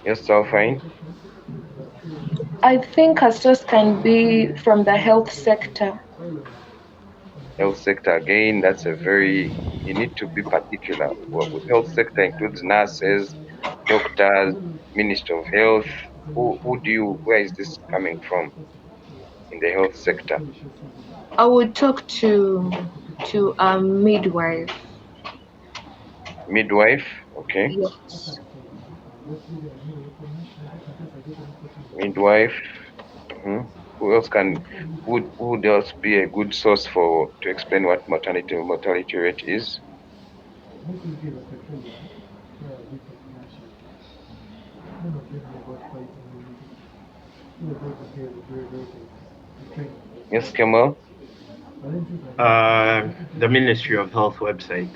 Yes, so fine. I think a source can be from the health sector. Health sector, again, that's a very, you need to be particular. Well, with health sector includes nurses, doctors, Minister of Health. Where is this coming from in the health sector? I would talk to a midwife. Midwife, okay. Yes. Midwife. Mhm. Who else can, who would else be a good source for to explain what mortality rate is? Yes, Kemal. The Ministry of Health website.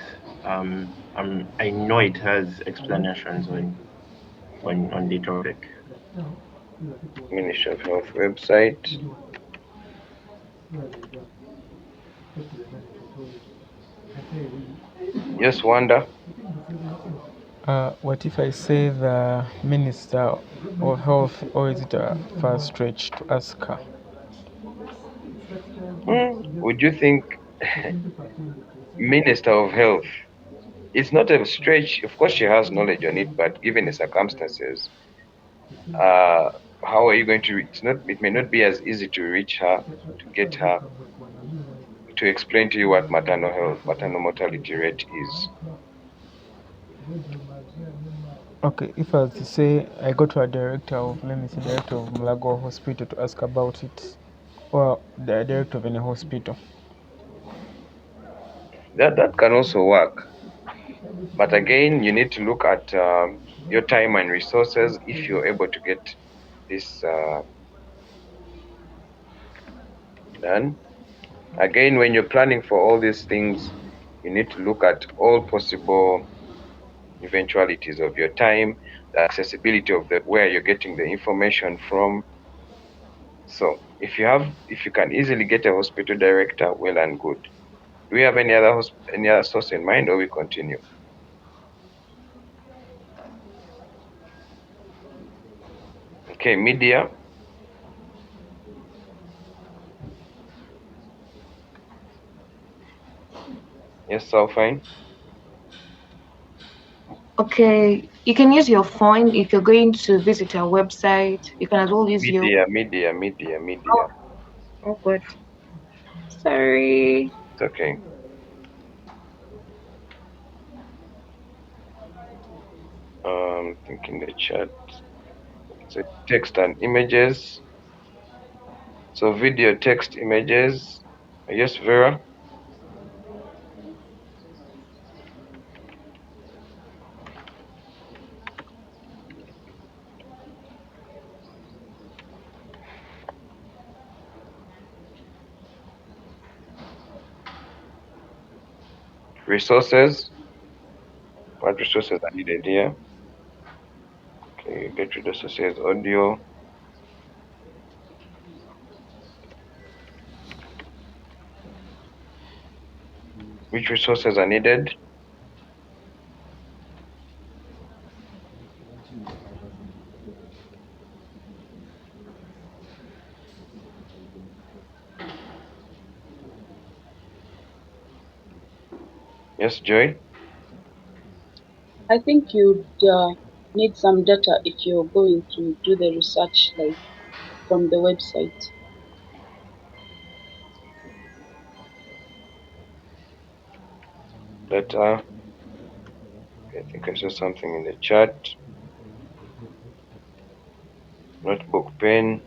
I know it has explanations on the topic. Ministry of Health website. Yes, Wanda. What if I say the Minister of Health, or is it a far stretch to ask her? Would you think Minister of Health? It's not a stretch. Of course, she has knowledge on it, but given the circumstances, uh, how are you going to? It's not. It may not be as easy to reach her, to get her to explain to you what maternal mortality rate is. Okay, if I was to say I go to a director of, let me say, director of Mulago Hospital to ask about it, or the director of any hospital. That can also work, but again, you need to look at your time and resources if you're able to get this done. Again, when you're planning for all these things, you need to look at all possible eventualities of your time, the accessibility of the where you're getting the information from. So if you can easily get a hospital director, well and good. Do we have any other source in mind, or we continue? Okay, media. Yes, so fine. Okay, you can use your phone if you're going to visit our website. You can as well use your. Media. Oh, good. Sorry. It's okay. Thinking the chat. So text and images. So video, text, images. Yes, Vera. Resources. What resources are needed here? Okay, get rid of associates audio. Which resources are needed? Yes, Joy. I think you'd need some data if you're going to do the research like from the website. Data. Okay, I think I saw something in the chat. notebook, pen,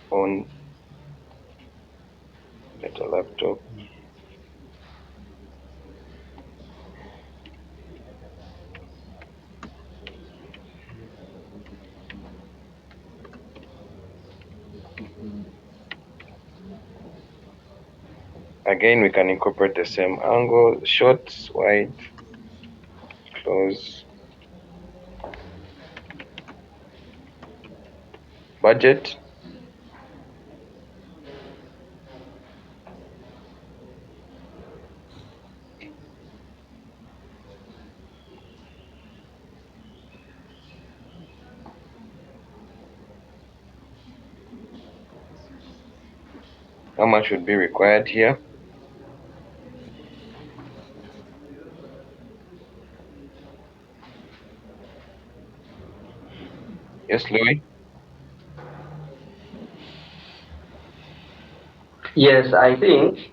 phone, data laptop. Again, we can incorporate the same angle, short, wide, close. Budget. How much would be required here? Yes, Louis? Yes, I think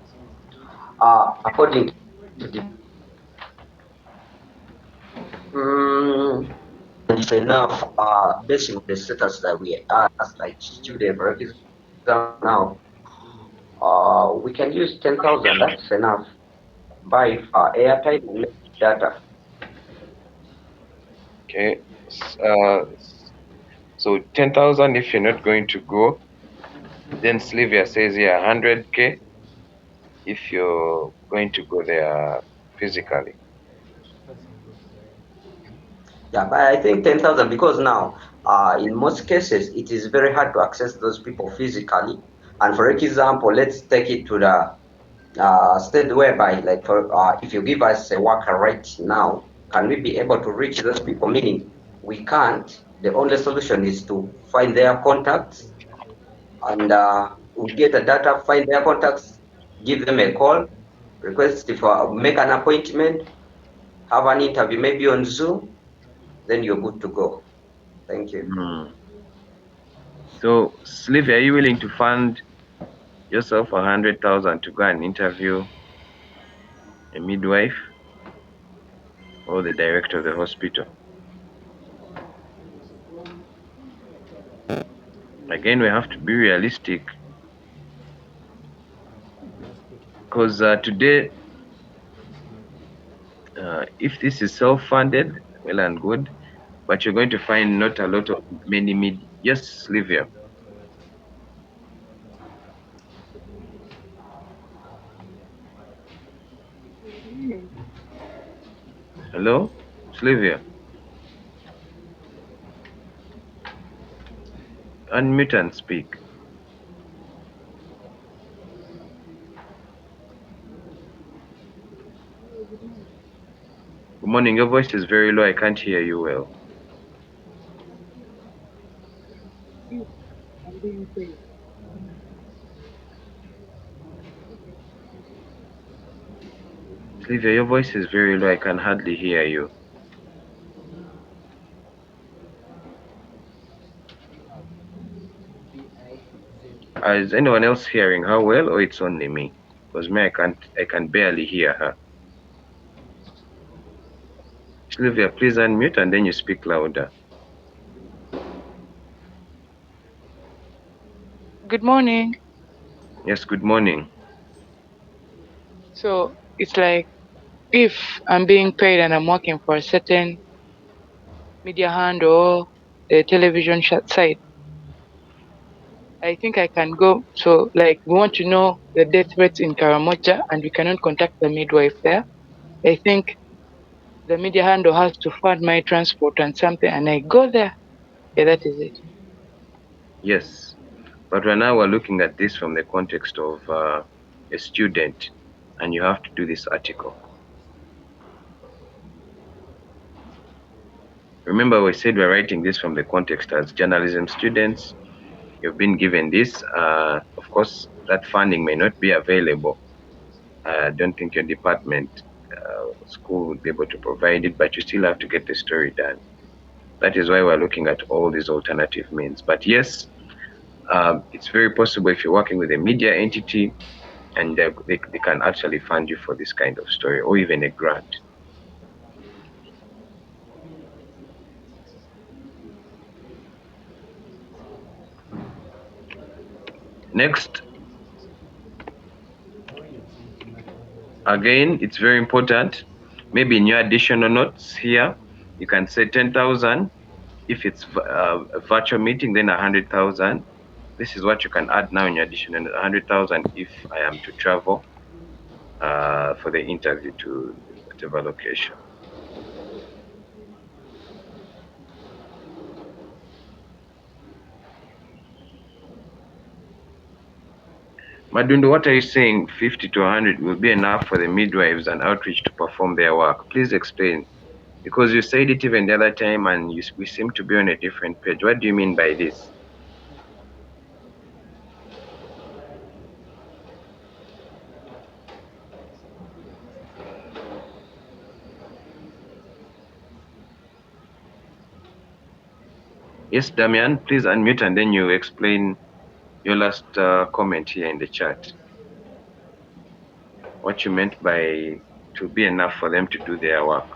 according to mm, it's enough based on the status that we are as like student. For example, now we can use 10,000. That's enough. Buy airtime and data. Okay. So 10,000 if you're not going to go. Then Sylvia says here 100K if you're going to go there physically. Yeah, but I think 10,000 because now, in most cases, it is very hard to access those people physically. And for example, let's take it to the state whereby, like, for if you give us a worker right now, can we be able to reach those people? Meaning, we can't. The only solution is to find their contacts and we get the data, find their contacts, give them a call, request for make an appointment, have an interview, maybe on Zoom, then you're good to go. Thank you. Hmm. So Sylvia, are you willing to fund yourself 100,000 to go and interview a midwife or the director of the hospital? Again, we have to be realistic because today, if this is self-funded, well and good, but you're going to find not a lot of many mid. Yes, Sylvia. Hello, Sylvia. Unmute and speak. Good morning. Your voice is very low. I can't hear you well. Sylvia, your voice is very low. I can hardly hear you. Is anyone else hearing her well, or it's only me? Because me, I can barely hear her. Sylvia, please unmute and then you speak louder. Good morning. Yes, good morning. So it's like if I'm being paid and I'm working for a certain media hand or the television site, I think I can go. So like we want to know the death rates in Karamoja and we cannot contact the midwife there. I think the media handle has to fund my transport and something and I go there. Yeah, that is it. Yes, but right now we're looking at this from the context of a student, and you have to do this article. Remember, we said we're writing this from the context as journalism students. You've been given this. Of course, that funding may not be available. I don't think your department, school would be able to provide it, but you still have to get the story done. That is why we're looking at all these alternative means. But yes, it's very possible if you're working with a media entity and they can actually fund you for this kind of story or even a grant. Next, again, it's very important. Maybe in your additional notes here, you can say 10,000. If it's a virtual meeting, then 100,000. This is what you can add now in your addition, and 100,000 if I am to travel for the interview to whatever location. Madundo, what are you saying? 50 to 100 will be enough for the midwives and outreach to perform their work. Please explain. Because you said it even the other time and we seem to be on a different page. What do you mean by this? Yes, Damian, please unmute and then you explain your last comment here in the chat. What you meant by to be enough for them to do their work.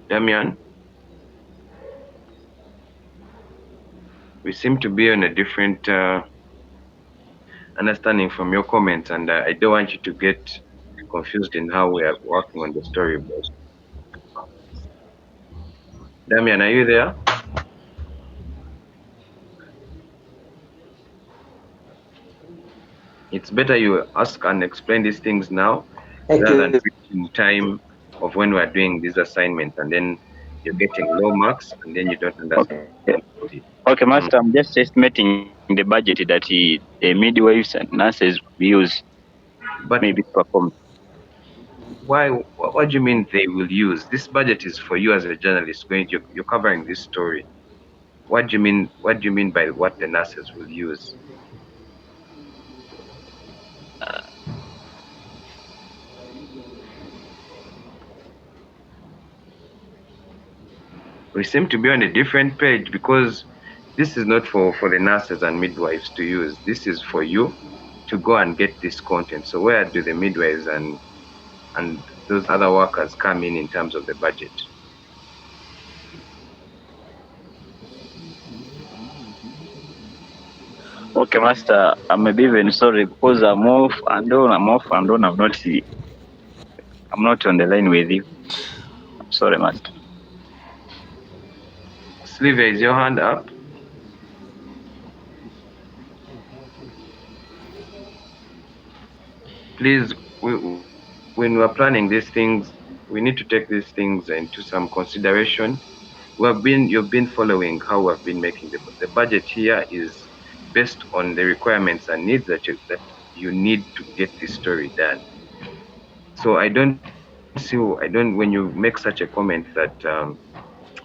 Damian, we seem to be on a different understanding from your comments, and I don't want you to get confused in how we are working on the storyboard. Damian, are you there? It's better you ask and explain these things now rather than wasting time of when we're doing these assignments and then you're getting low marks and then you don't understand it. Okay, Master, I'm just estimating the budget that the midwives and nurses use But maybe perform. why? What do you mean they will use? This budget is for you as a journalist. You're covering this story. What do you mean? What do you mean by what the nurses will use? We seem to be on a different page because this is not for the nurses and midwives to use. This is for you to go and get this content. So where do the midwives and those other workers come in terms of the budget? Okay, Master, I may be even sorry because I'm off and on, I'm not on the line with you. I'm sorry, Master. Sylvia, is your hand up? Please, when we're planning these things, we need to take these things into some consideration. You've been following how we've been making the budget here is based on the requirements and needs that you need to get this story done. So when you make such a comment that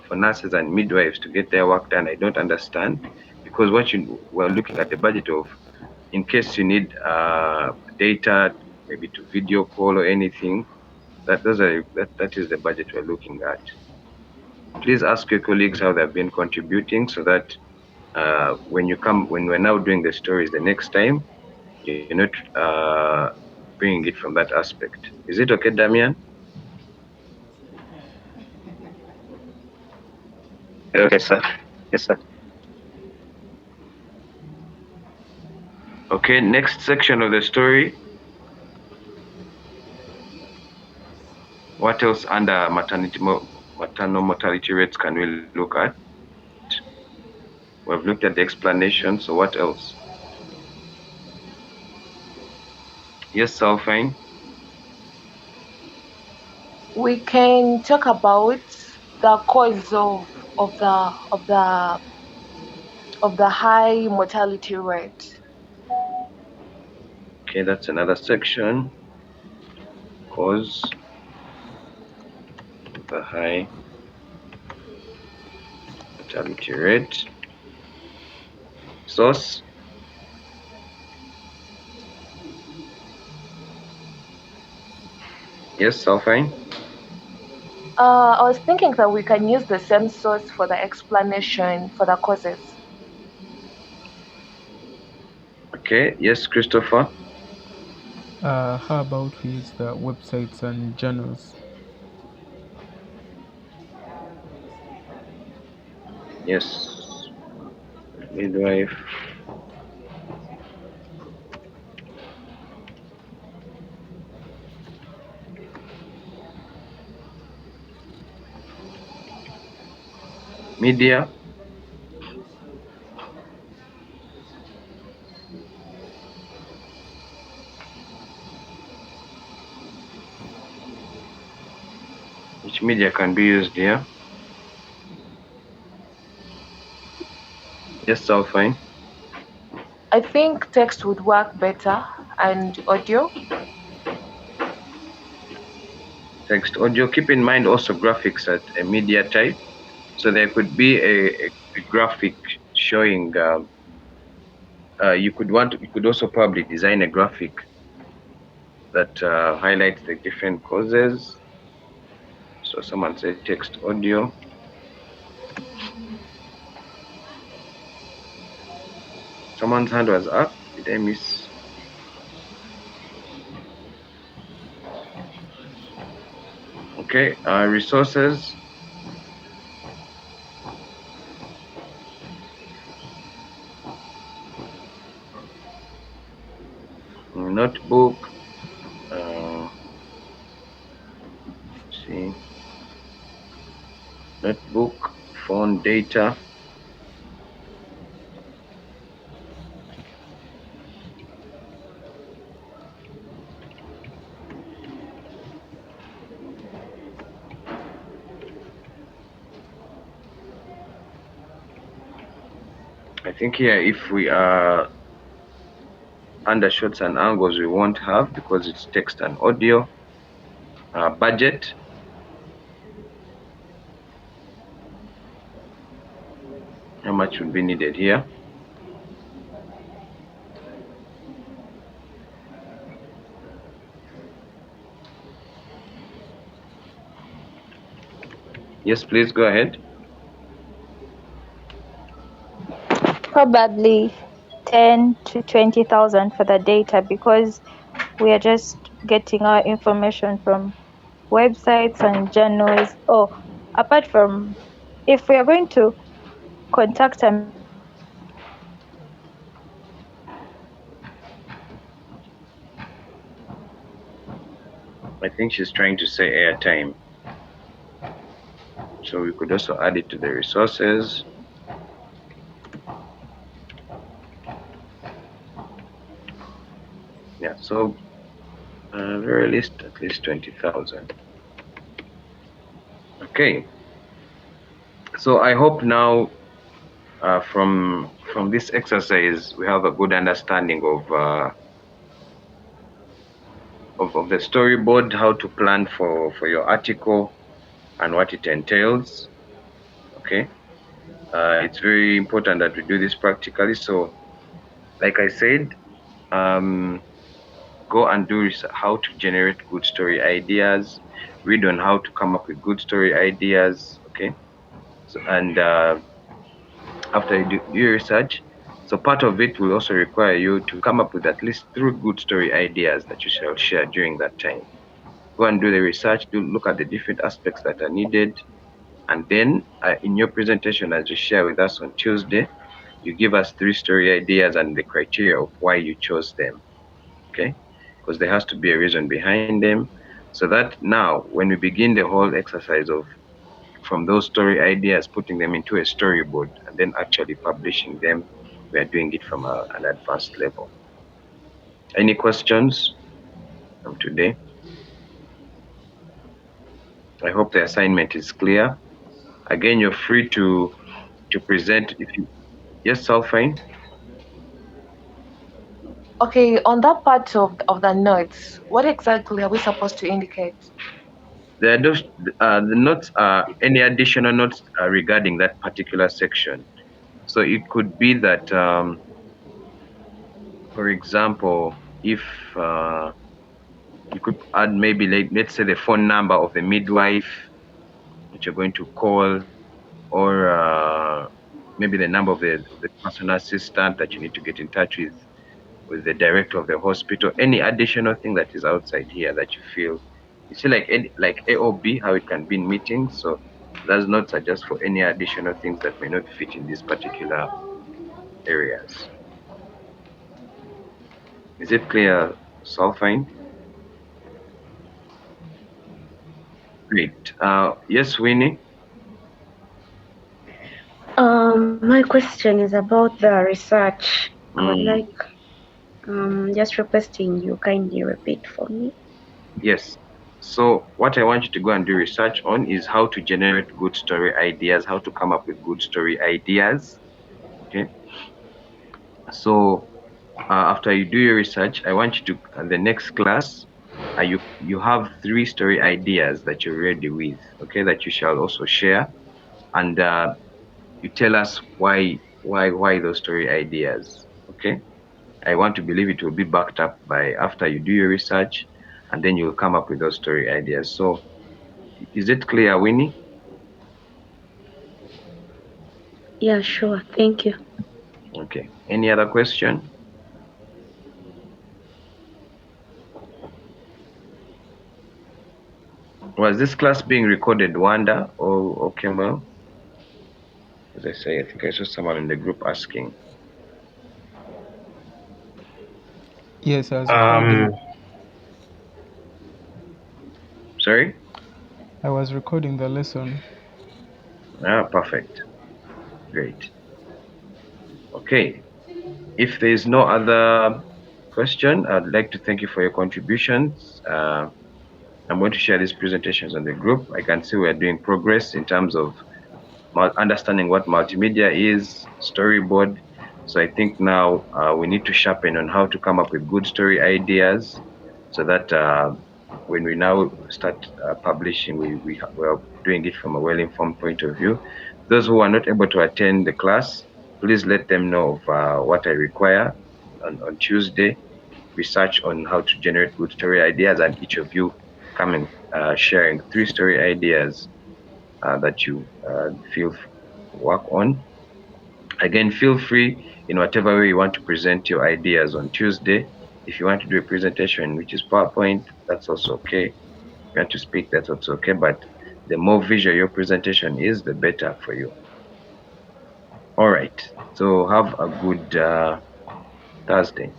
for nurses and midwives to get their work done, I don't understand because we're looking at the budget of in case you need data, maybe to video call or anything. That is the budget we're looking at. Please ask your colleagues how they've been contributing so that when we're now doing the stories the next time, you're not bringing it from that aspect. Is it okay, Damian? Okay, sir. Yes, sir. Okay, next section of the story. What else under maternal mortality rates can we look at? We've looked at the explanation, so what else? Yes, Salfine? We can talk about the cause of the high mortality rate. Okay, that's another section. Cause of the high mortality rate. Source. Yes, Salfine? I was thinking that we can use the same source for the explanation for the causes. Okay, yes, Christopher? How about we use the websites and journals? Yes, midwife. Media. Which media can be used here? Yes, all fine. I think text would work better and audio. Text, audio. Keep in mind also graphics at a media type. So there could be a graphic showing. You could also probably design a graphic that highlights the different causes. So someone said text, audio. Someone's hand was up. Did I miss? Okay. Resources. Notebook. See, notebook, phone, data. I think here if we are undershots and angles we won't have because it's text and audio. Budget. How much would be needed here? Yes, please go ahead. Probably 10 to 20,000 for the data because we are just getting our information from websites and journals. Oh, apart from if we are going to contact a I think she's trying to say airtime. So we could also add it to the resources. Yeah, so very least at least 20,000. Okay. So I hope now from this exercise we have a good understanding of the storyboard, how to plan for your article and what it entails. Okay. It's very important that we do this practically. So, like I said, um, go and do how to generate good story ideas. Read on how to come up with good story ideas. Okay. So, and after you do your research, so part of it will also require you to come up with at least 3 good story ideas that you shall share during that time. Go and do the research. Do look at the different aspects that are needed, and then in your presentation, as you share with us on Tuesday, you give us 3 story ideas and the criteria of why you chose them. Okay, because there has to be a reason behind them, so that now when we begin the whole exercise of from those story ideas putting them into a storyboard and then actually publishing them, we are doing it from an advanced level. Any questions from today? I hope the assignment is clear. Again, you're free to present if you. Yes, Alfine. Okay, on that part of the notes, what exactly are we supposed to indicate? There are those, the notes are any additional notes regarding that particular section. So it could be that, for example, if you could add maybe like, let's say the phone number of the midwife that you're going to call, or maybe the number of the personal assistant that you need to get in touch with with the director of the hospital, any additional thing that is outside here that you feel, you see, like any, like A or B, how it can be in meetings. So does not suggest for any additional things that may not fit in these particular areas. Is it clear, Solfine? Great. Yes, Winnie? My question is about the research. I would Mm, like just requesting you kindly repeat for me. yes. So what I want you to go and do research on is how to generate good story ideas, how to come up with good story ideas. Okay. So after you do your research, I want you to, the next class, you have 3 story ideas that you're ready with, okay, that you shall also share, and you tell us why those story ideas, okay. I want to believe it will be backed up by after you do your research, and then you'll come up with those story ideas. So, is it clear, Winnie? Yeah, sure. Thank you. Okay. Any other question? Was this class being recorded, Wanda or Kemal? As I say, I think I saw someone in the group asking. Yes, I was recording. Um, Sorry? I was recording the lesson. Perfect. Great. Okay. If there is no other question, I'd like to thank you for your contributions. I'm going to share these presentations on the group. I can see we are doing progress in terms of understanding what multimedia is, storyboard. So I think now we need to sharpen on how to come up with good story ideas so that when we now start publishing, we are doing it from a well-informed point of view. Those who are not able to attend the class, please let them know of what I require on Tuesday. Research on how to generate good story ideas, and each of you coming sharing 3 story ideas that you feel work on. Again, feel free in whatever way you want to present your ideas on Tuesday. If you want to do a presentation which is PowerPoint, that's also okay. If you want to speak, that's also okay. But the more visual your presentation is, the better for you. All right. So have a good Thursday.